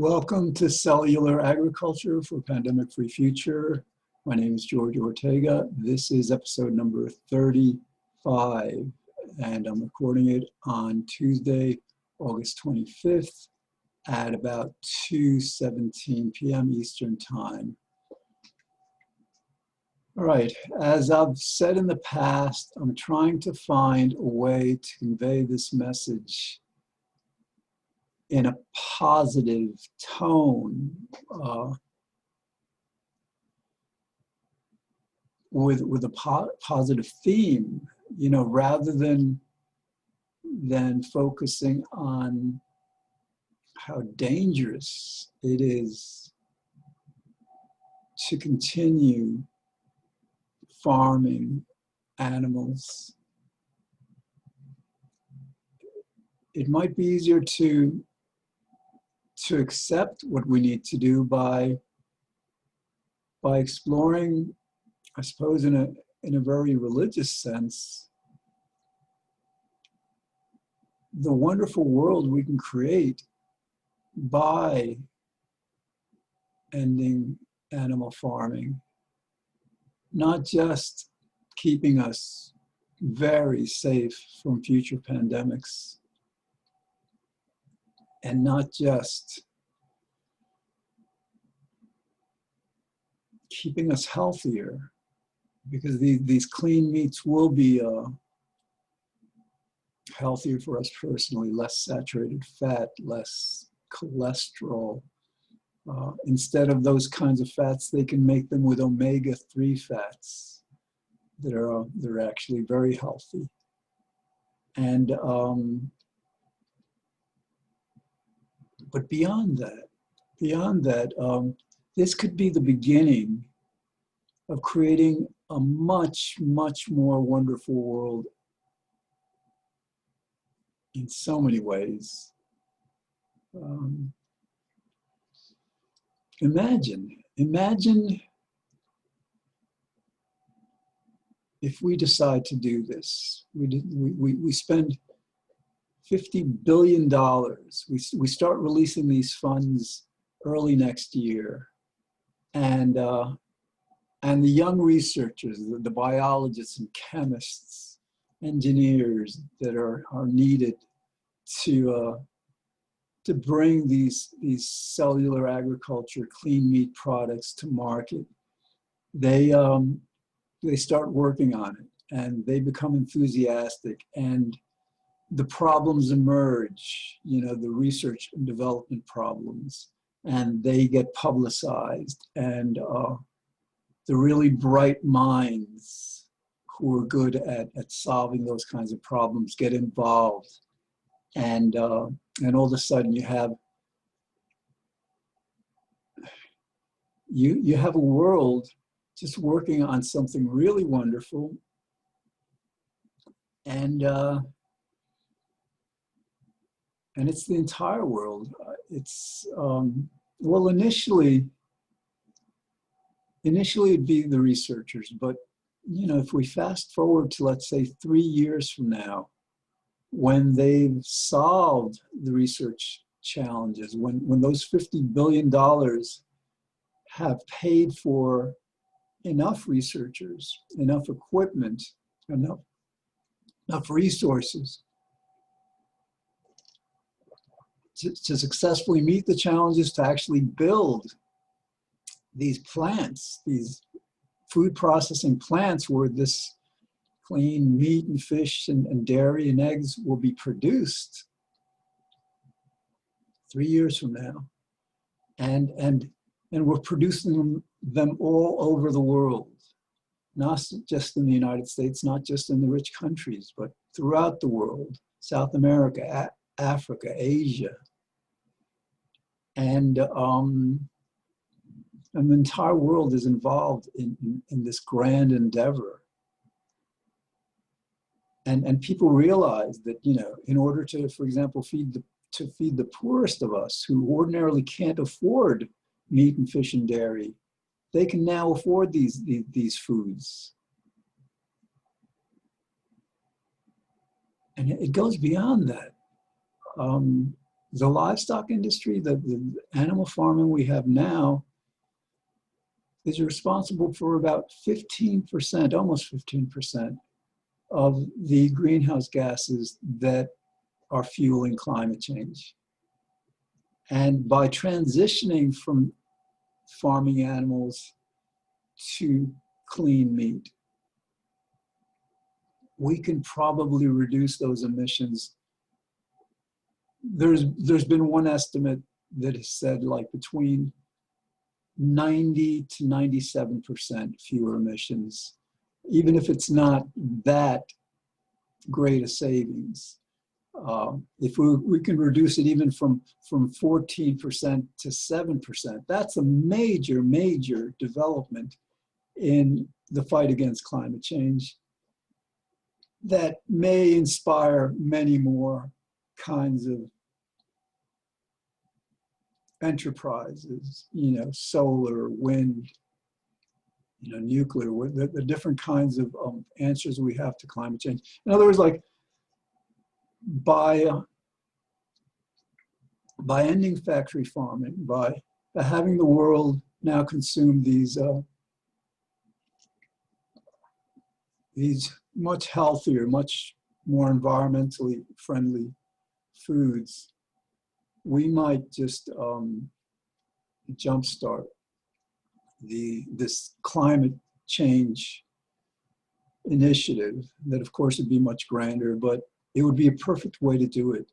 Welcome to Cellular Agriculture for Pandemic-Free Future. My name is George Ortega. This is episode number 35, and I'm recording it on Tuesday, August 25th at about 2:17 p.m. Eastern Time. All right, as I've said in the past, I'm trying to find a way to convey this message in a positive tone, with a positive theme, rather than focusing on how dangerous it is to continue farming animals. It might be easier to accept what we need to do by exploring, I suppose, in a very religious sense, the wonderful world we can create by ending animal farming, not just keeping us very safe from future pandemics, and not just keeping us healthier, because these clean meats will be healthier for us personally, less saturated fat, less cholesterol. Instead of those kinds of fats, they can make them with omega-3 fats that are actually very healthy. And but beyond that, this could be the beginning of creating a much, much more wonderful world in so many ways. Imagine if we decide to do this. We spend $50 billion. We start releasing these funds early next year. And the young researchers, the biologists and chemists, engineers that are needed to bring these cellular agriculture, clean meat products to market, they start working on it, and they become enthusiastic, and the problems emerge, the research and development problems, and they get publicized, and the really bright minds who are good at solving those kinds of problems get involved, and all of a sudden you have a world just working on something really wonderful, and it's the entire world. It's well, initially it'd be the researchers, but if we fast forward to, let's say, 3 years from now, when they've solved the research challenges, when those $50 billion have paid for enough researchers, enough equipment, enough resources to successfully meet the challenges, to actually build these plants, these food processing plants where this clean meat and fish and dairy and eggs will be produced 3 years from now. And we're producing them all over the world, not just in the United States, not just in the rich countries, but throughout the world, South America, Africa, Asia. And the entire world is involved in this grand endeavor. And people realize that, in order to, for example, feed the poorest of us, who ordinarily can't afford meat and fish and dairy, they can now afford these foods. And it goes beyond that. the livestock industry, the animal farming we have now, is responsible for about 15%, almost 15% of the greenhouse gases that are fueling climate change. And by transitioning from farming animals to clean meat, we can probably reduce those emissions. There's been one estimate that has said like between 90 to 97% fewer emissions, even if it's not that great a savings. If we can reduce it even from 14% to 7%, that's a major, major development in the fight against climate change that may inspire many more kinds of enterprises, solar, wind, nuclear, the different kinds of answers we have to climate change. In other words, like by ending factory farming, by having the world now consume these much healthier, much more environmentally friendly foods, we might just jumpstart this climate change initiative that, of course, would be much grander, but it would be a perfect way to do it.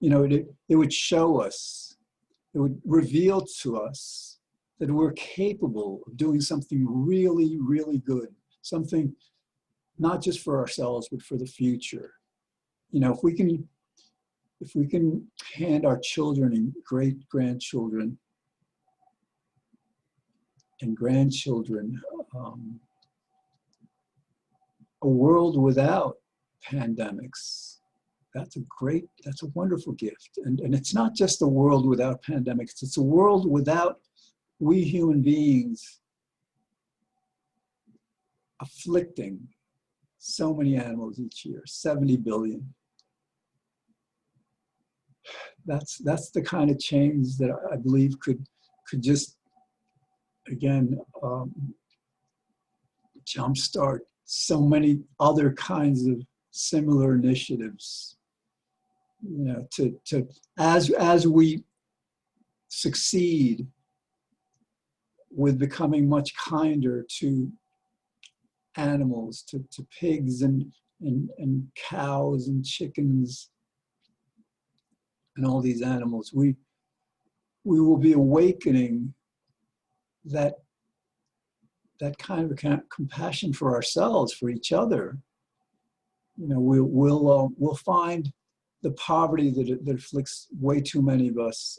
It would show us, it would reveal to us that we're capable of doing something really, really good, something not just for ourselves, but for the future. If we can hand our children and great-grandchildren and grandchildren a world without pandemics, that's a wonderful gift. And it's not just a world without pandemics, it's a world without we human beings afflicting so many animals each year, 70 billion. That's the kind of change that I believe could just, again, jumpstart so many other kinds of similar initiatives. As we succeed with becoming much kinder to animals, to pigs and cows and chickens and all these animals, we will be awakening that kind of compassion for ourselves, for each other. We'll find the poverty that afflicts way too many of us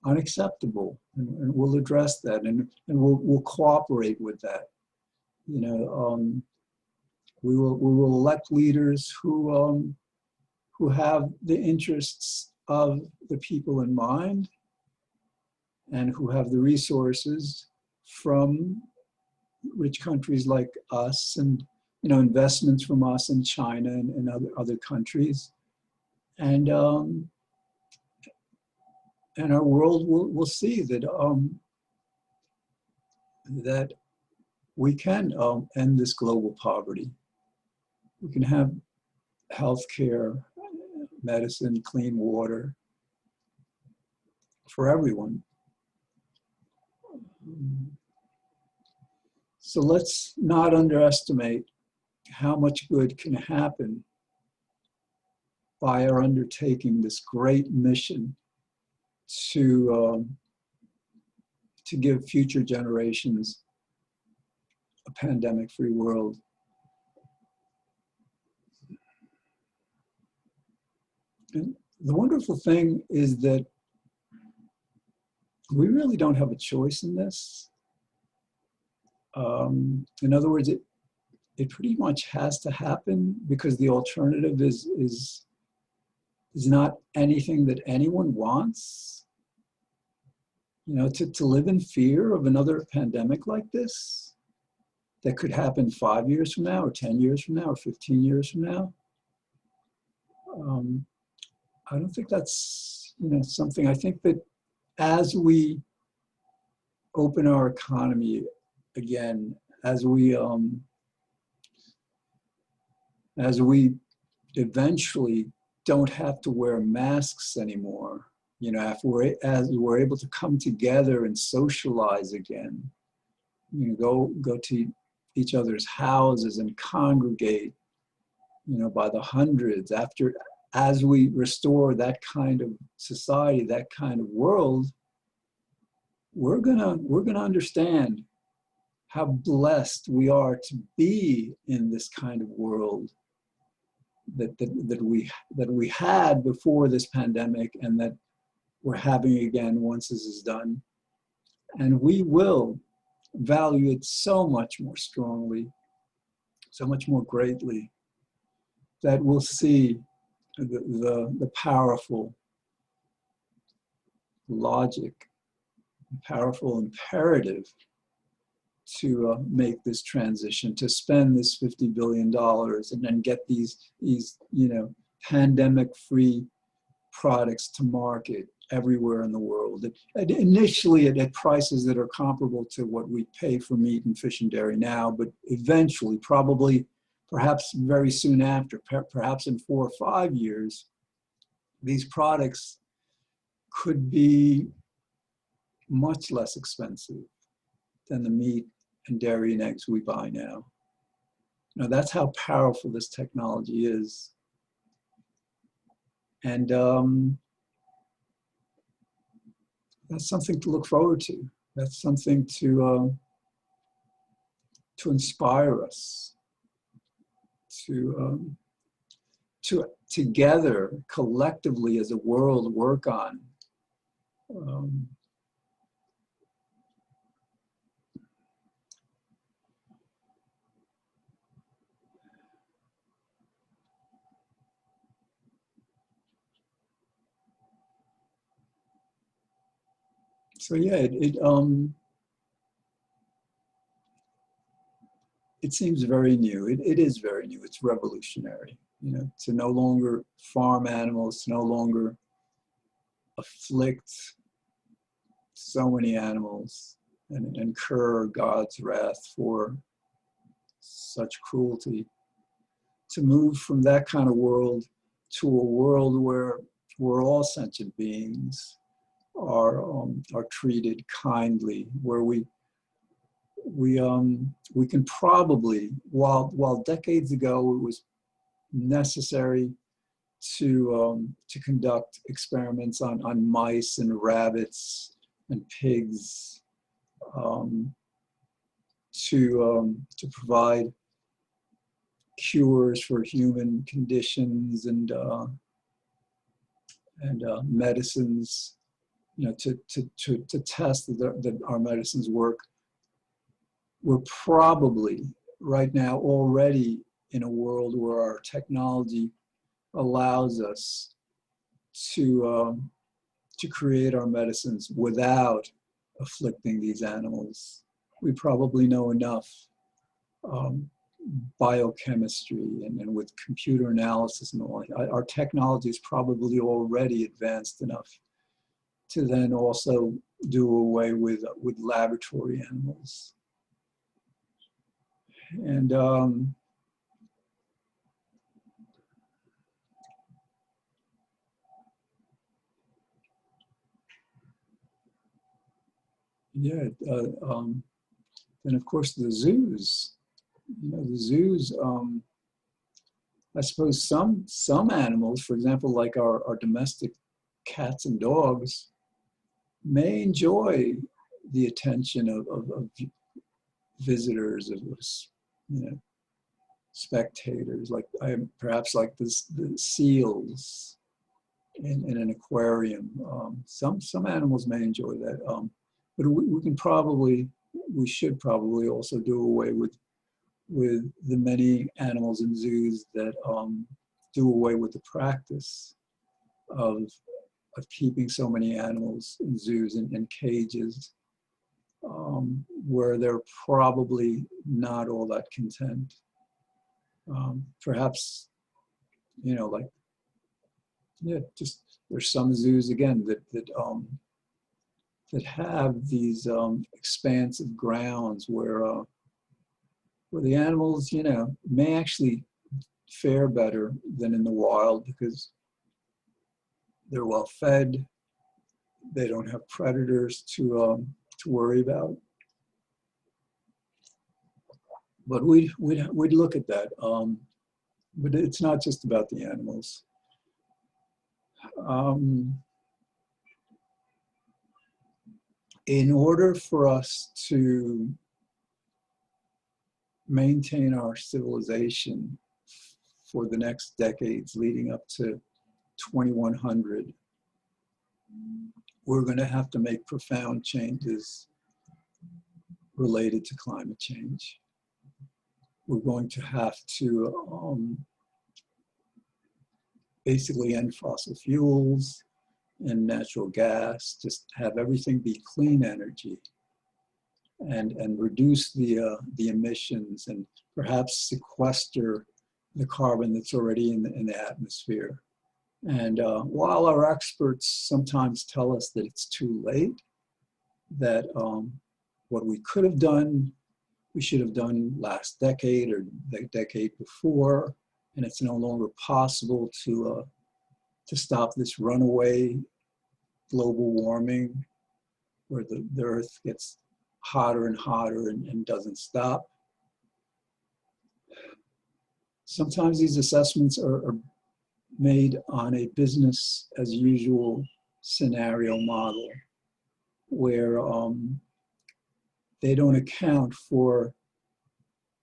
unacceptable, and we'll address that, and we'll cooperate with that. We will elect leaders who have the interests of the people in mind, and who have the resources from rich countries like us, and investments from us in China and other countries, and our world will see that that we can end this global poverty. We can have health care, medicine, clean water for everyone. So let's not underestimate how much good can happen by our undertaking this great mission to give future generations a pandemic-free world. And the wonderful thing is that we really don't have a choice in this. In other words, it pretty much has to happen, because the alternative is not anything that anyone wants. To live in fear of another pandemic like this that could happen 5 years from now, or 10 years from now, or 15 years from now. I don't think that's, something. I think that as we open our economy again, as we eventually don't have to wear masks anymore, as we're able to come together and socialize again, go to each other's houses and congregate, by the hundreds. As we restore that kind of society, that kind of world, we're gonna understand how blessed we are to be in this kind of world that we had before this pandemic, and that we're having again once this is done. And we will value it so much more strongly, so much more greatly, that we'll see the powerful logic, the powerful imperative to make this transition, to spend this $50 billion and then get these pandemic-free products to market everywhere in the world. Initially at prices that are comparable to what we pay for meat and fish and dairy now, but eventually, probably, perhaps very soon after, perhaps in 4 or 5 years, these products could be much less expensive than the meat and dairy and eggs we buy now. That's how powerful this technology is. And that's something to look forward to. That's something to inspire us to together, collectively as a world, work on. So yeah, it seems very new. It is very new. It's revolutionary. To no longer farm animals, to no longer afflict so many animals and incur God's wrath for such cruelty. To move from that kind of world to a world where all sentient beings are treated kindly, where we can probably, while decades ago it was necessary to conduct experiments on mice and rabbits and pigs, to provide cures for human conditions and medicines, to test that our medicines work. We're probably right now already in a world where our technology allows us to create our medicines without afflicting these animals. We probably know enough biochemistry and with computer analysis and all. Our technology is probably already advanced enough to then also do away with laboratory animals. And and of course the zoos. The zoos. I suppose some animals, for example, like our domestic cats and dogs, may enjoy the attention of visitors, of spectators, like perhaps like the seals in an aquarium. Some animals may enjoy that, but we should probably also do away with the many animals in zoos that do away with the practice of keeping so many animals in zoos and in cages, where they're probably not all that content. Perhaps, like Yeah, just there's some zoos again that have these expansive grounds where the animals, you know, may actually fare better than in the wild because they're well fed. They don't have predators to worry about. But we'd look at that. But it's not just about the animals. In order for us to maintain our civilization for the next decades leading up to 2100, we're going to have to make profound changes related to climate change. We're going to have to basically end fossil fuels and natural gas, just have everything be clean energy and reduce the emissions and perhaps sequester the carbon that's already in the atmosphere. And while our experts sometimes tell us that it's too late, that what we could have done, we should have done last decade or the decade before, and it's no longer possible to stop this runaway global warming where the earth gets hotter and hotter and doesn't stop. Sometimes these assessments are made on a business as usual scenario model where they don't account for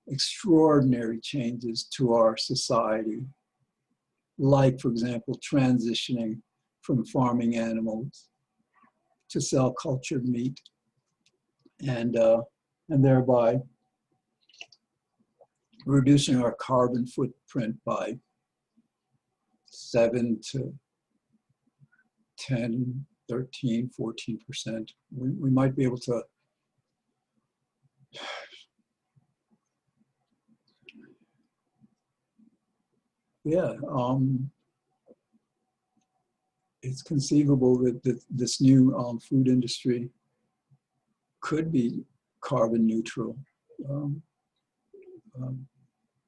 extraordinary changes to our society, like, for example, transitioning from farming animals to cell cultured meat, and thereby reducing our carbon footprint by 7 to 10, 13, 14%. We might be able to it's conceivable that this new food industry could be carbon neutral.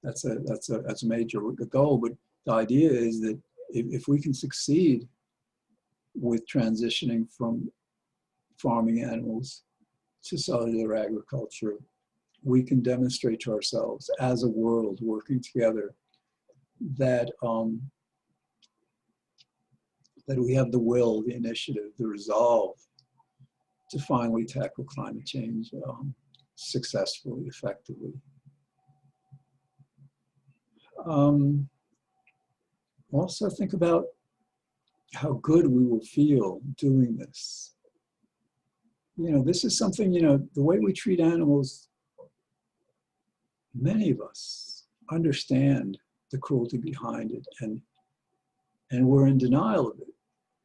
That's a major goal, but the idea is that if we can succeed with transitioning from farming animals to cellular agriculture, we can demonstrate to ourselves as a world working together that that we have the will, the initiative, the resolve to finally tackle climate change successfully, effectively. Also think about how good we will feel doing this. You know, this is something, you know, the way we treat animals, many of us understand the cruelty behind it and we're in denial of it,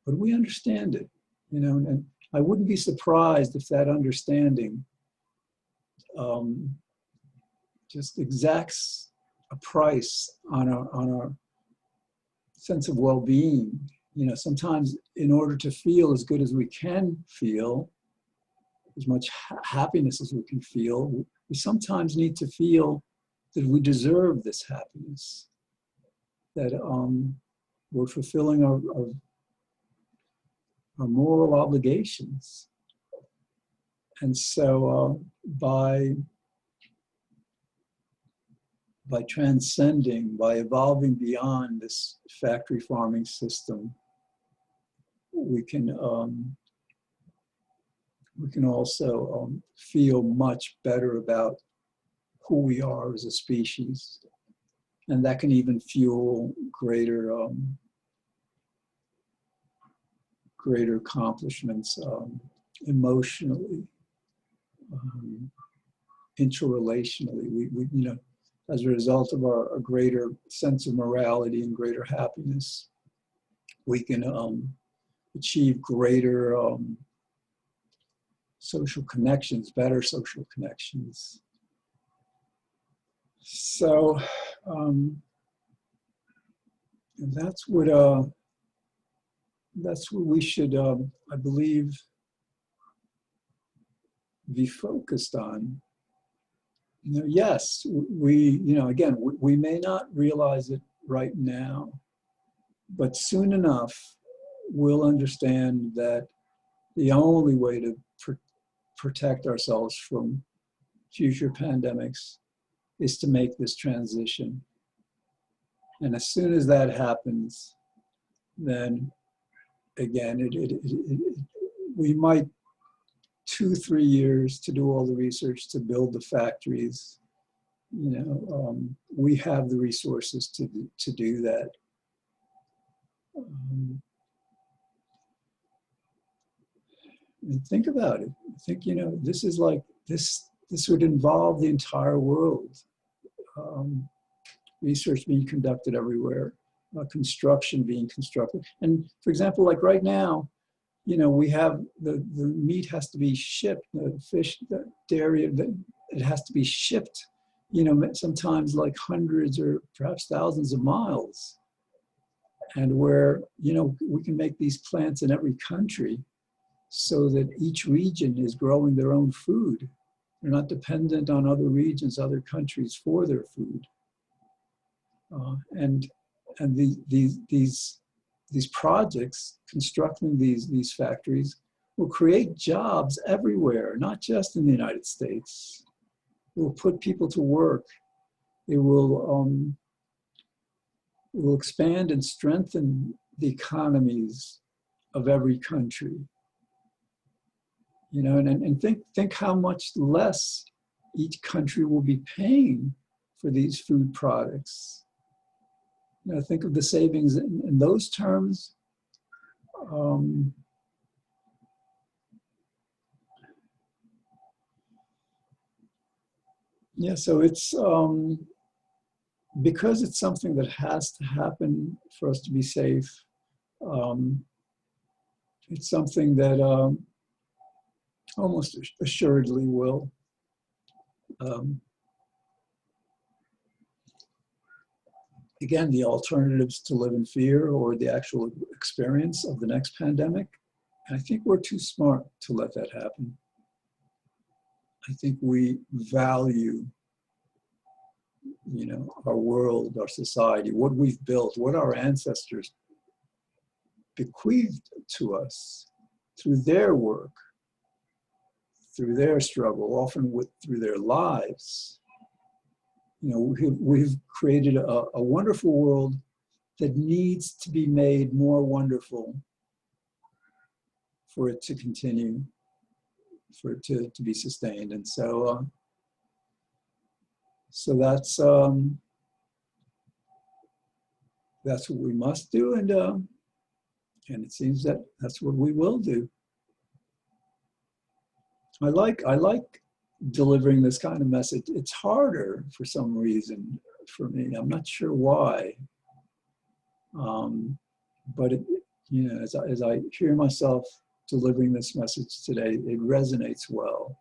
but we understand it, you know, and I wouldn't be surprised if that understanding just exacts a price on our sense of well-being. You know, sometimes in order to feel as good as we can feel, as much happiness as we can feel, we sometimes need to feel that we deserve this happiness, that we're fulfilling our moral obligations. And so by transcending, by evolving beyond this factory farming system, we can also feel much better about who we are as a species. And that can even fuel greater accomplishments emotionally, interrelationally. We you know, as a result of a greater sense of morality and greater happiness, we can achieve greater social connections, better social connections. So that's what that's what we should, I believe, be focused on. You know, yes, we, you know, again, we may not realize it right now, but soon enough, we'll understand that the only way to protect ourselves from future pandemics is to make this transition. And as soon as that happens, then again, we might 2-3 years to do all the research, to build the factories. You know, we have the resources to do that. And think about it. Think, you know, this is like, this would involve the entire world. Research being conducted everywhere, construction being constructed. And for example, like right now, you know, we have the meat has to be shipped, the fish, the dairy, it has to be shipped, you know, sometimes like hundreds or perhaps thousands of miles. And where, you know, we can make these plants in every country so that each region is growing their own food. They're not dependent on other regions, other countries for their food. And these projects, constructing these factories, will create jobs everywhere, not just in the United States. It will put people to work. It will expand and strengthen the economies of every country. You know, and think how much less each country will be paying for these food products. You know, think of the savings in those terms. Yeah, so it's because it's something that has to happen for us to be safe. It's something that almost assuredly will. Again, the alternatives to live in fear or the actual experience of the next pandemic, I think we're too smart to let that happen. I think we value, you know, our world, our society, what we've built, what our ancestors bequeathed to us through their work, through their struggle, often through their lives. You know, we've created a wonderful world that needs to be made more wonderful for it to continue, for it to be sustained. And so, so that's what we must do, and it seems that that's what we will do. I like delivering this kind of message. It's harder for some reason for me. I'm not sure why. But it, you know, as I hear myself delivering this message today, it resonates well.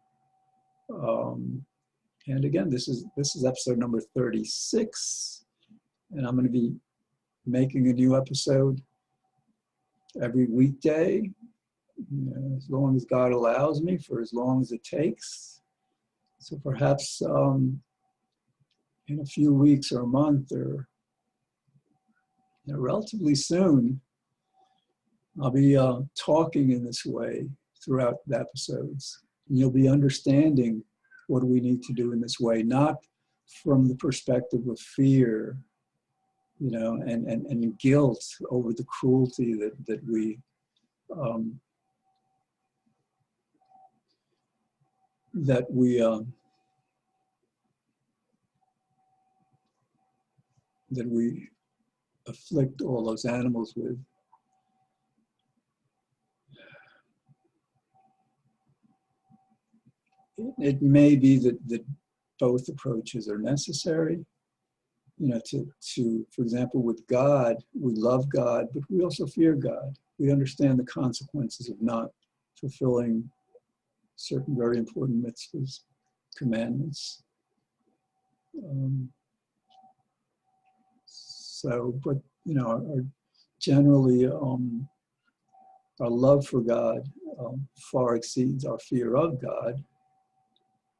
And again, this is episode number 36, and I'm going to be making a new episode every weekday, you know, as long as God allows me, for as long as it takes. So perhaps in a few weeks or a month, or you know, relatively soon, I'll be talking in this way throughout the episodes. And you'll be understanding what we need to do in this way, not from the perspective of fear, you know, and guilt over the cruelty that we afflict all those animals with. It may be that both approaches are necessary. You know, for example, with God, we love God, but we also fear God. We understand the consequences of not fulfilling certain very important mitzvahs, commandments. So, but you know, generally, our love for God far exceeds our fear of God,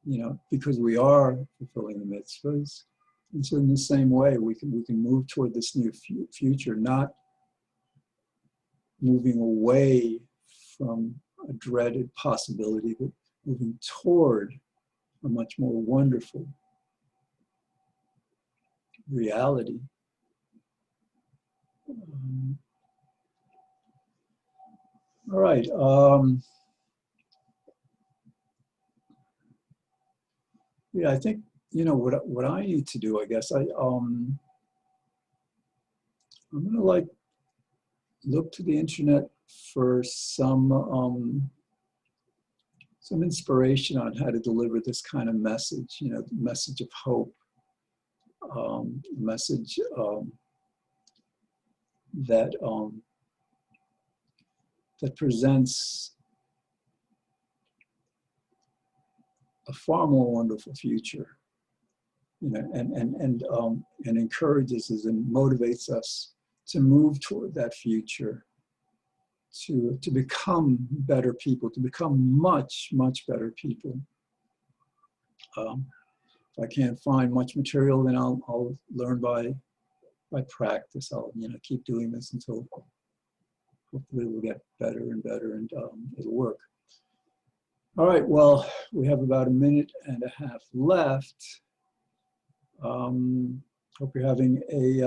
you know, because we are fulfilling the mitzvahs. And so in the same way, we can move toward this new future, not moving away from a dreaded possibility, but moving toward a much more wonderful reality. All right. Yeah, I think, you know, what I need to do, I guess, I'm gonna like look to the internet for some inspiration on how to deliver this kind of message, you know, the message of hope, message that that presents a far more wonderful future, you know, and encourages us and motivates us to move toward that future, to become better people, to become much better people. If I can't find much material, then I'll learn by practice. I'll, you know, keep doing this until hopefully we'll get better and better, and it'll work. All right, well, we have about a minute and a half left. Hope you're having a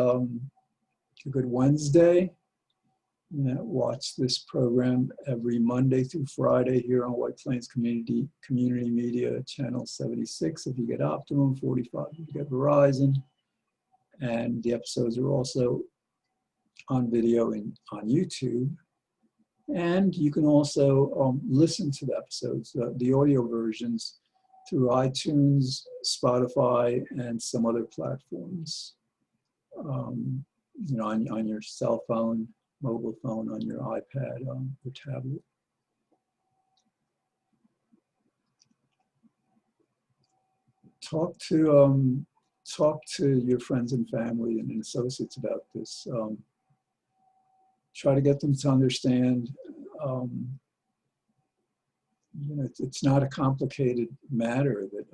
good Wednesday. You know, watch this program every Monday through Friday here on White Plains Community Media, channel 76 if you get Optimum, 45 if you get Verizon. And the episodes are also on video on YouTube. And you can also listen to the episodes, the audio versions, through iTunes, Spotify, and some other platforms. You know, on your cell phone, mobile phone, on your iPad, or tablet. Talk to your friends and family and associates about this. Try to get them to understand. You know, it's not a complicated matter. That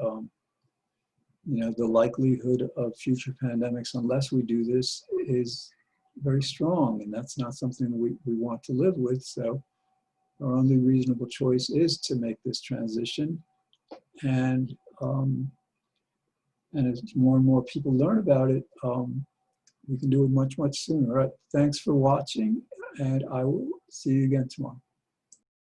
you know, the likelihood of future pandemics, unless we do this, is very strong, and that's not something we want to live with. So our only reasonable choice is to make this transition, and as more and more people learn about it, we can do it much sooner. All right, thanks for watching, and I will see you again tomorrow.